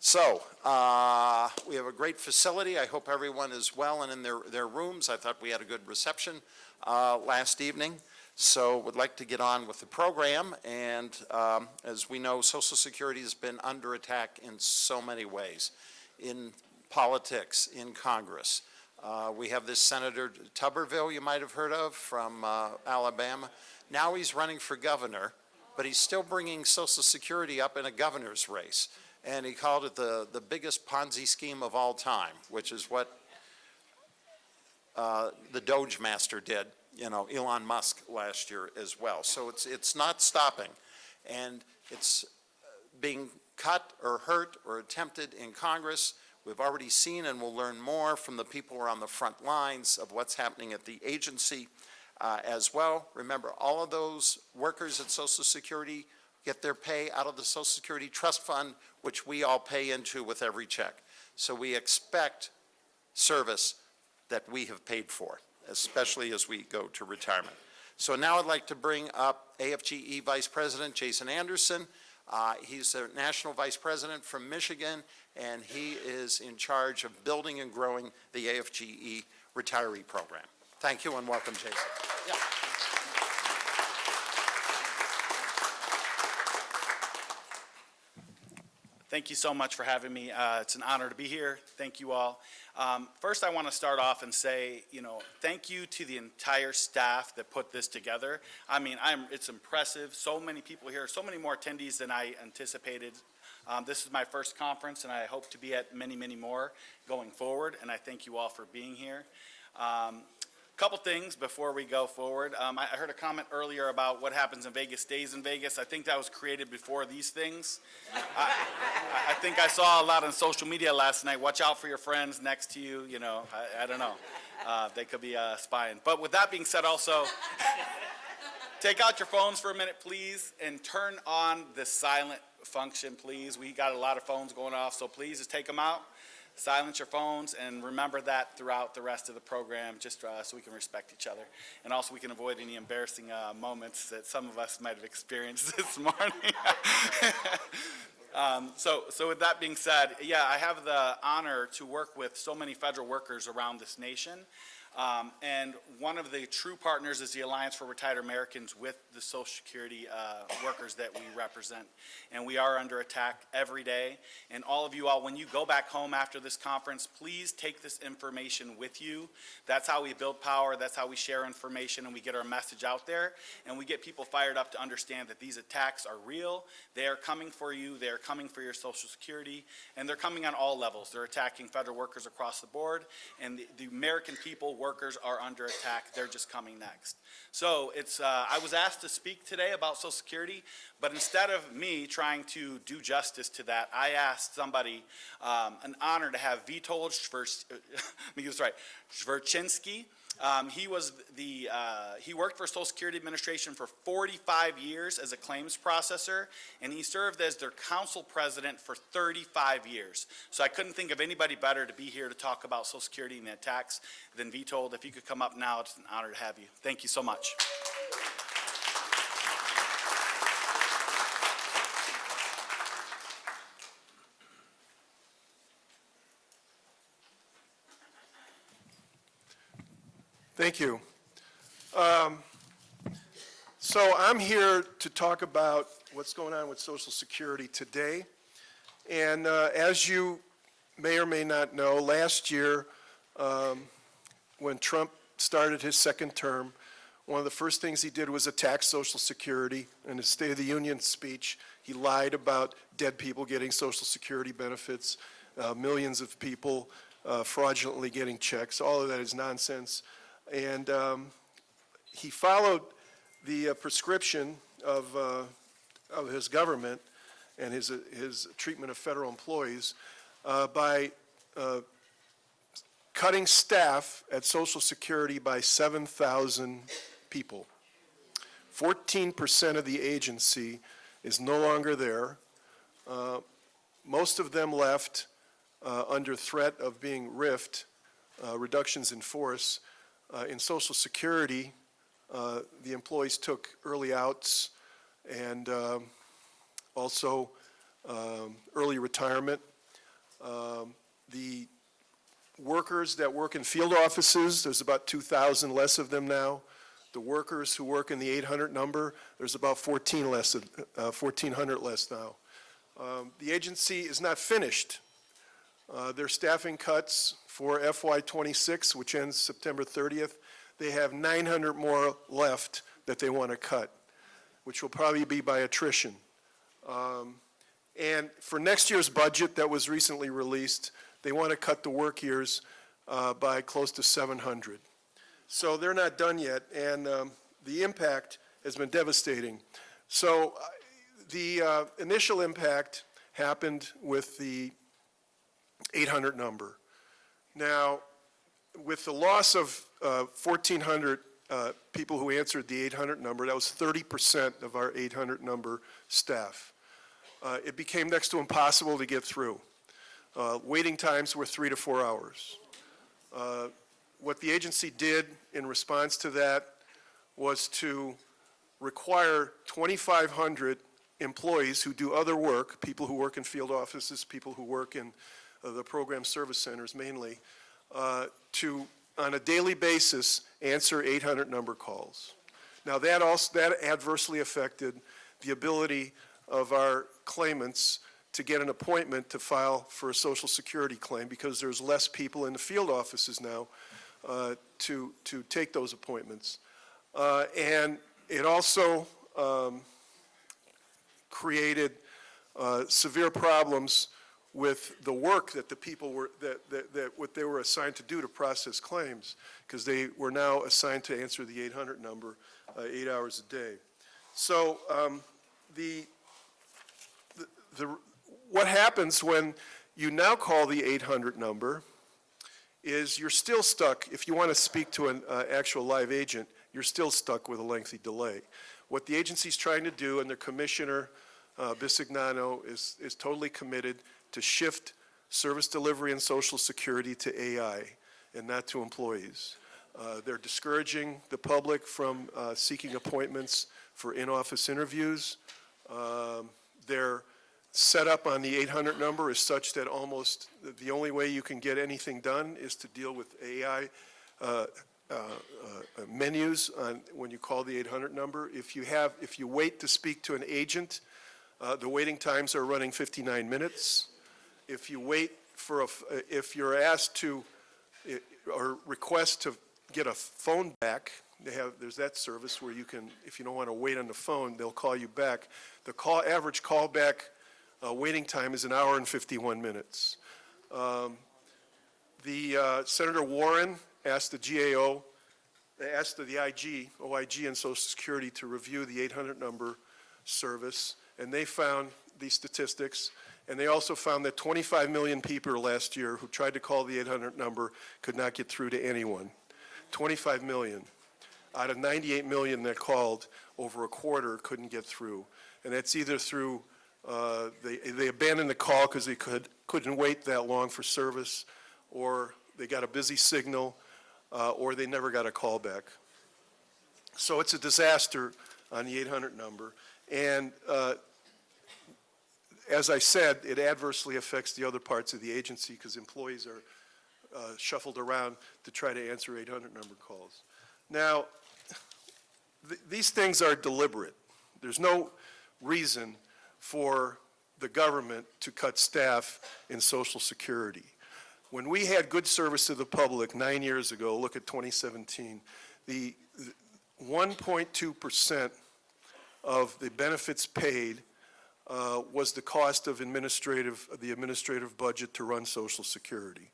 So we have a great facility. I hope everyone is well and in their rooms. I thought we had a good reception last evening. So would like to get on with the program. And as we know, Social Security has been under attack in so many ways, in politics, in Congress. We have this Senator Tuberville you might have heard of from Alabama. Now he's running for governor, but he's still bringing Social Security up in a governor's race. And he called it the biggest Ponzi scheme of all time, which is what the Doge Master did, you know, Elon Musk last year as well. So it's not stopping. And it's being cut or hurt or attempted in Congress. We've already seen and we'll learn more from the people who are on the front lines of what's happening at the agency as well. Remember, all of those workers at Social Security get their pay out of the Social Security Trust Fund, which we all pay into with every check. So we expect service that we have paid for, especially as we go to retirement. So now I'd like to bring up AFGE Vice President Jason Anderson. He's the National Vice President from Michigan, and he is in charge of building and growing the AFGE retiree program. Thank you and welcome, Jason. Yeah. Thank you so much for having me. It's an honor to be here. Thank you all. First, I want to start off and say, thank you to the entire staff that put this together. I mean, it's impressive. So many people here, so many more attendees than I anticipated. This is my first conference, and I hope to be at many, many more going forward, and I thank you all for being here. Couple things before we go forward. I heard a comment earlier about what happens in Vegas stays in Vegas. I think that was created before these things. I think I saw a lot on social media last night. Watch out for your friends next to you. I don't know. They could be spying. But with that being said, also, take out your phones for a minute, please, and turn on the silent function, please. We got a lot of phones going off, so please just take them out. Silence your phones, and remember that throughout the rest of the program, just so we can respect each other. And also we can avoid any embarrassing moments that some of us might have experienced this morning. So with that being said, yeah, I have the honor to work with so many federal workers around this nation. And one of the true partners is the Alliance for Retired Americans with the Social Security workers that we represent. And we are under attack every day. And all of you all, when you go back home after this conference, please take this information with you. That's how we build power. That's how we share information and we get our message out there. And we get people fired up to understand that these attacks are real. They are coming for you. They are coming for your Social Security. And they're coming on all levels. They're attacking federal workers across the board. And the American people, workers are under attack. They're just coming next. So I was asked to speak today about Social Security, but instead of me trying to do justice to that, I asked somebody, an honor to have Witold Skwierczynski. He worked for Social Security Administration for 45 years as a claims processor, and he served as their council president for 35 years. So I couldn't think of anybody better to be here to talk about Social Security and the attacks than Witold. If you could come up now, it's an honor to have you. Thank you so much. Thank you. So I'm here to talk about what's going on with Social Security today. And as you may or may not know, last year when Trump started his second term, one of the first things he did was attack Social Security. In his State of the Union speech, he lied about dead people getting Social Security benefits, millions of people fraudulently getting checks. All of that is nonsense. And he followed the prescription of his government and his treatment of federal employees by cutting staff at Social Security by 7,000 people. 14% of the agency is no longer there. Most of them left under threat of being riffed, reductions in force. In Social Security, the employees took early outs and also early retirement. The workers that work in field offices, there's about 2,000 less of them now. The workers who work in the 800 number, there's about 1,400 less now. The agency is not finished. Their staffing cuts for FY26, which ends September 30th, they have 900 more left that they want to cut, which will probably be by attrition. And for next year's budget that was recently released, they want to cut the work years by close to 700. So they're not done yet, and the impact has been devastating. So the initial impact happened with the 800 number. Now, with the loss of 1,400 people who answered the 800 number, that was 30% of our 800 number staff. It became next to impossible to get through. Waiting times were 3 to 4 hours. What the agency did in response to that was to require 2,500 employees who do other work, people who work in field offices, people who work in the program service centers mainly, to, on a daily basis, answer 800 number calls. Now that adversely affected the ability of our claimants to get an appointment to file for a Social Security claim because there's less people in the field offices now to take those appointments. And it also created severe problems with the work that the people were, that what they were assigned to do to process claims, because they were now assigned to answer the 800 number 8 hours a day. So what happens when you now call the 800 number is you're still stuck. If you want to speak to an actual live agent, you're still stuck with a lengthy delay. What the agency's trying to do, and their commissioner, Bisignano, is totally committed to shift service delivery and Social Security to AI and not to employees. They're discouraging the public from seeking appointments for in-office interviews. Their setup on the 800 number is such that almost the only way you can get anything done is to deal with AI menus on when you call the 800 number. If you wait to speak to an agent, the waiting times are running 59 minutes. If you wait for if you're asked to or request to get a phone back, there's that service where you can, if you don't want to wait on the phone, they'll call you back. The average callback waiting time is 1 hour and 51 minutes. Senator Warren asked the GAO, asked the OIG and Social Security to review the 800 number service, and they found these statistics, and they also found that 25 million people last year who tried to call the 800 number could not get through to anyone. 25 million out of 98 million that called, over a quarter couldn't get through. And that's either through, they abandoned the call because they couldn't wait that long for service, or they got a busy signal, or they never got a call back. So it's a disaster on the 800 number. And as I said, it adversely affects the other parts of the agency because employees are shuffled around to try to answer 800 number calls. Now, these things are deliberate. There's no reason for the government to cut staff in Social Security. When we had good service to the public 9 years ago, look at 2017, the 1.2% of the benefits paid was the cost of the administrative budget to run Social Security.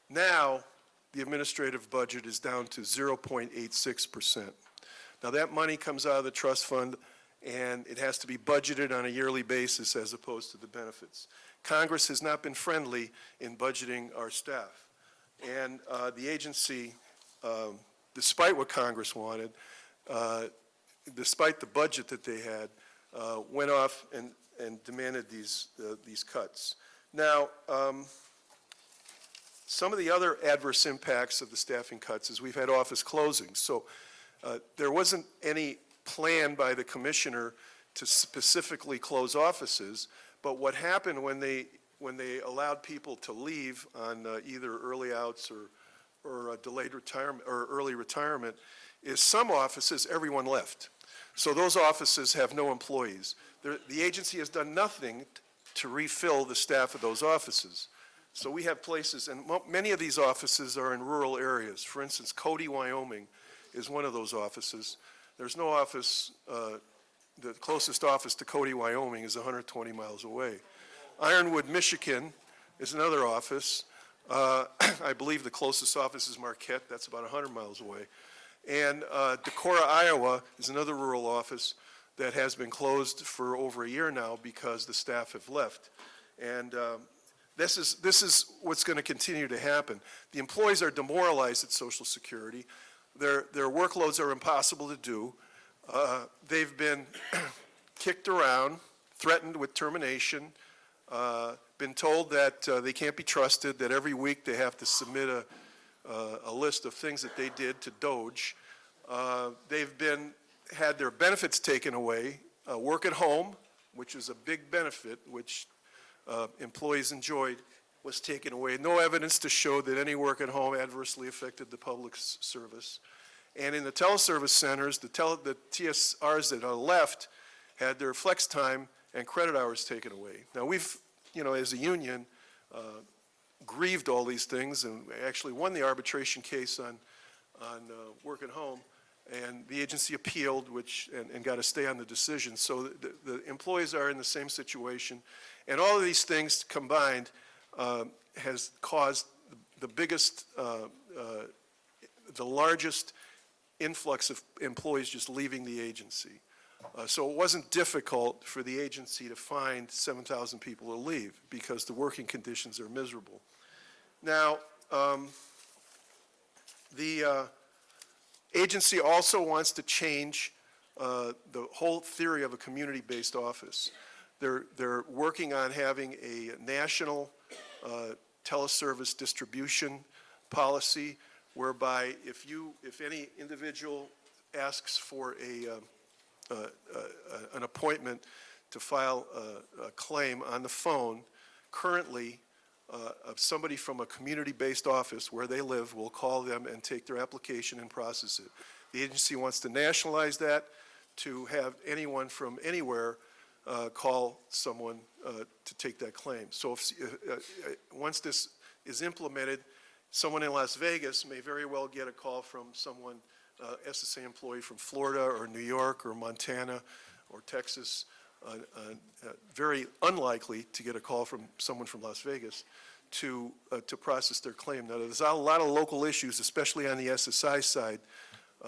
Now, the administrative budget is down to 0.86%. Now, that money comes out of the trust fund, and it has to be budgeted on a yearly basis as opposed to the benefits. Congress has not been friendly in budgeting our staff. And the agency, despite what Congress wanted, despite the budget that they had, went off and demanded these cuts. Now, some of the other adverse impacts of the staffing cuts is we've had office closings. So there wasn't any plan by the commissioner to specifically close offices, but what happened when they when they allowed people to leave on either early outs or delayed retirement or early retirement, is some offices, everyone left. So those offices have no employees. The agency has done nothing to refill the staff of those offices. So we have places, and many of these offices are in rural areas. For instance, Cody, Wyoming is one of those offices. There's no office, the closest office to Cody, Wyoming is 120 miles away. Ironwood, Michigan is another office. I believe the closest office is Marquette, that's about 100 miles away. And Decorah, Iowa is another rural office that has been closed for over a year now because the staff have left. And this is what's going to continue to happen. The employees are demoralized at Social Security. Their workloads are impossible to do. They've been kicked around, threatened with termination, been told that they can't be trusted, that every week they have to submit a list of things that they did to DOJ. They've had their benefits taken away, work at home, which is a big benefit, which employees enjoyed, was taken away. No evidence to show that any work at home adversely affected the public service. And in the teleservice centers, the TSRs that are left had their flex time and credit hours taken away. Now we've, as a union, grieved all these things and actually won the arbitration case on work at home, and the agency appealed, and got a stay on the decision. So the employees are in the same situation, and all of these things combined has caused the biggest, the largest influx of employees just leaving the agency. So it wasn't difficult for the agency to find 7,000 people to leave because the working conditions are miserable. Now, the agency also wants to change the whole theory of a community-based office. They're working on having a national teleservice distribution policy whereby if any individual asks for an appointment to file a claim on the phone, currently somebody from a community-based office where they live will call them and take their application and process it. The agency wants to nationalize that to have anyone from anywhere call someone to take that claim. So once this is implemented, someone in Las Vegas may very well get a call from someone, SSA employee from Florida or New York or Montana or Texas. Very unlikely to get a call from someone from Las Vegas to process their claim. Now, there's a lot of local issues, especially on the SSI side,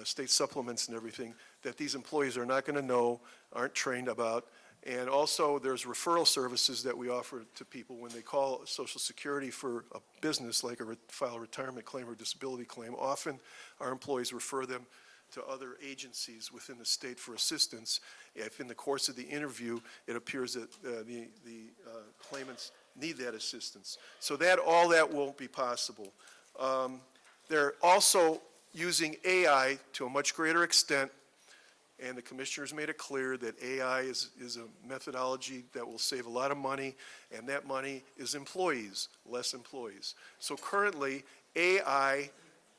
state supplements and everything, that these employees are not going to know, aren't trained about. And also, there's referral services that we offer to people when they call Social Security for a business, like file a retirement claim or disability claim. Often, our employees refer them to other agencies within the state for assistance. If in the course of the interview, it appears that the claimants need that assistance. So all that won't be possible. They're also using AI to a much greater extent, and the commissioners made it clear that AI is a methodology that will save a lot of money, and that money is employees, less employees. So currently, AI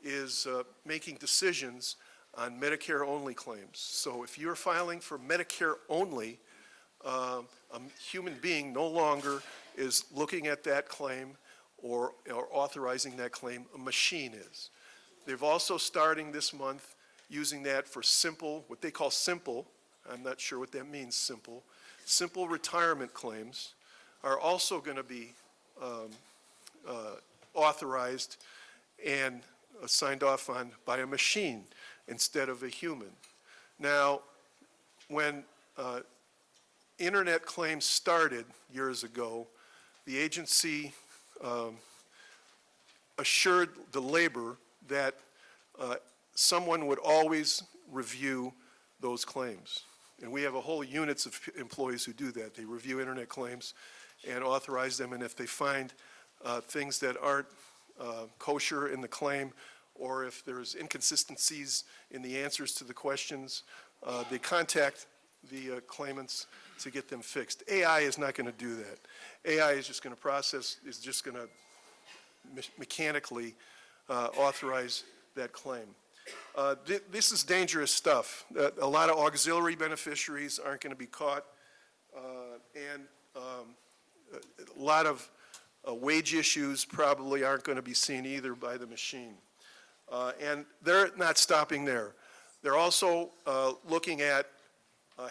is making decisions on Medicare-only claims. So if you're filing for Medicare-only, a human being no longer is looking at that claim or authorizing that claim. A machine is. They've also, starting this month, using that for simple, what they call simple, I'm not sure what that means, simple retirement claims are also going to be authorized and signed off on by a machine instead of a human. Now, when internet claims started years ago, the agency assured the labor that someone would always review those claims. And we have a whole units of employees who do that. They review internet claims and authorize them, and if they find things that aren't kosher in the claim, or if there's inconsistencies in the answers to the questions, they contact the claimants to get them fixed. AI is not going to do that. AI is just going to mechanically authorize that claim. This is dangerous stuff. A lot of auxiliary beneficiaries aren't going to be caught, and a lot of wage issues probably aren't going to be seen either by the machine. And they're not stopping there. They're also looking at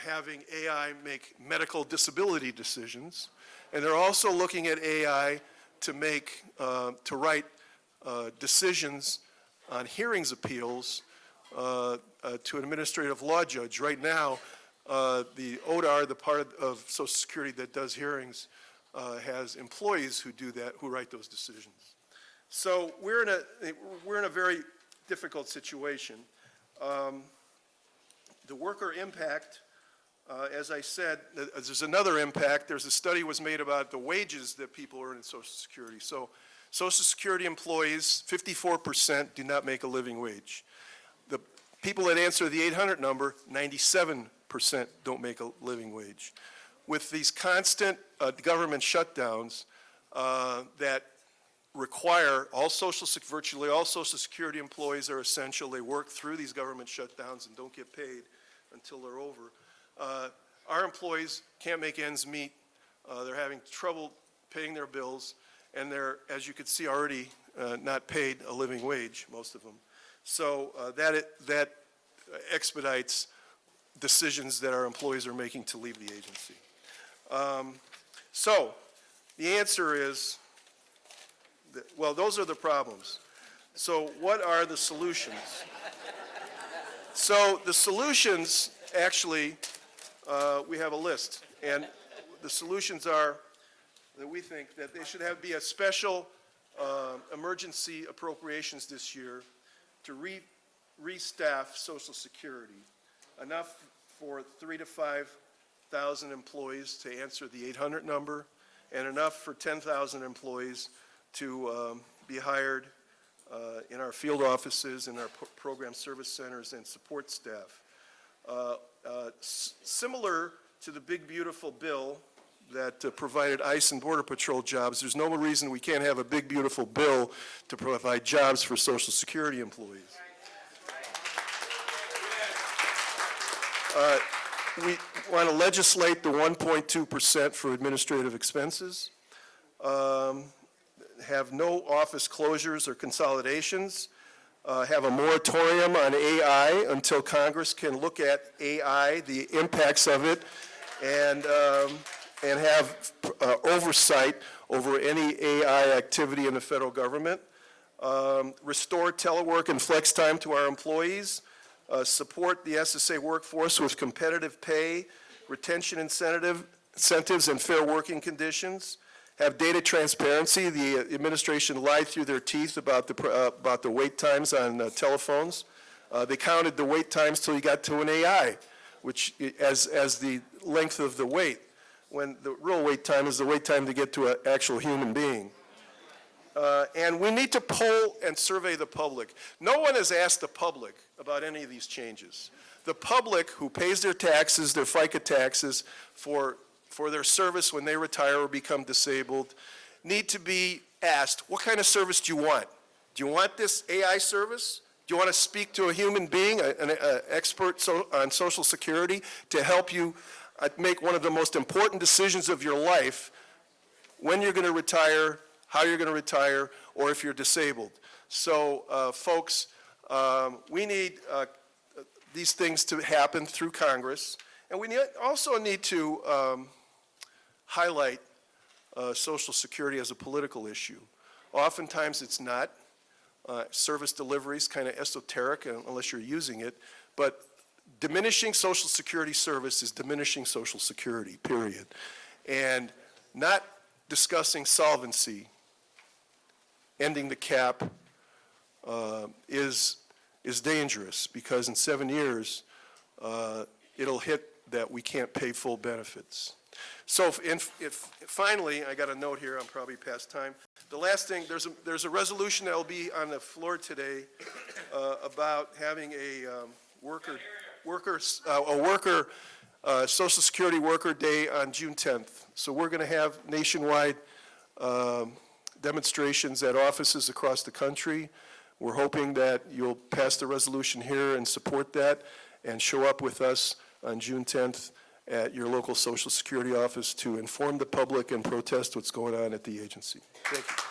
having AI make medical disability decisions, and they're also looking at AI to write decisions on hearings appeals to an administrative law judge. Right now, the ODAR, the part of Social Security that does hearings, has employees who do that, who write those decisions. So we're in a very difficult situation. The worker impact, as I said, there's another impact. There's a study was made about the wages that people earn in Social Security. So Social Security employees, 54% do not make a living wage. The people that answer the 800 number, 97% don't make a living wage. With these constant government shutdowns that require virtually all Social Security employees are essential. They work through these government shutdowns and don't get paid until they're over. Our employees can't make ends meet. They're having trouble paying their bills, and they're, as you can see, already not paid a living wage, most of them. So that expedites decisions that our employees are making to leave the agency. So the answer is, well, those are the problems. So what are the solutions? So the solutions, actually, we have a list. And the solutions are that we think that they should be a special emergency appropriations this year to restaff Social Security. Enough for 3,000 to 5,000 employees to answer the 800 number, and enough for 10,000 employees to be hired in our field offices, in our program service centers, and support staff. Similar to the big, beautiful bill that provided ICE and Border Patrol jobs, there's no reason we can't have a big, beautiful bill to provide jobs for Social Security employees. We want to legislate the 1.2% for administrative expenses, have no office closures or consolidations, have a moratorium on AI until Congress can look at AI, the impacts of it, and have oversight over any AI activity in the federal government, restore telework and flex time to our employees, support the SSA workforce with competitive pay, retention incentives, and fair working conditions, have data transparency. The administration lied through their teeth about the wait times on telephones. They counted the wait times till you got to an AI, which as the length of the wait, when the real wait time is the wait time to get to an actual human being. And we need to poll and survey the public. No one has asked the public about any of these changes. The public who pays their taxes, their FICA taxes, for their service when they retire or become disabled, need to be asked, what kind of service do you want? Do you want this AI service? Do you want to speak to a human being, an expert on Social Security, to help you make one of the most important decisions of your life, when you're going to retire, how you're going to retire, or if you're disabled? So, folks, we need these things to happen through Congress, and we also need to highlight Social Security as a political issue. Oftentimes it's not. Service delivery is kind of esoteric unless you're using it, but diminishing Social Security service is diminishing Social Security, period. And not discussing solvency, ending the cap, is dangerous, because in 7 years it'll hit that we can't pay full benefits. So if finally, I got a note here, I'm probably past time. The last thing, there's a resolution that will be on the floor today about having a worker Social Security Worker Day on June 10th. So we're going to have nationwide demonstrations at offices across the country. We're hoping that you'll pass the resolution here and support that and show up with us on June 10th at your local Social Security office to inform the public and protest what's going on at the agency. Thank you.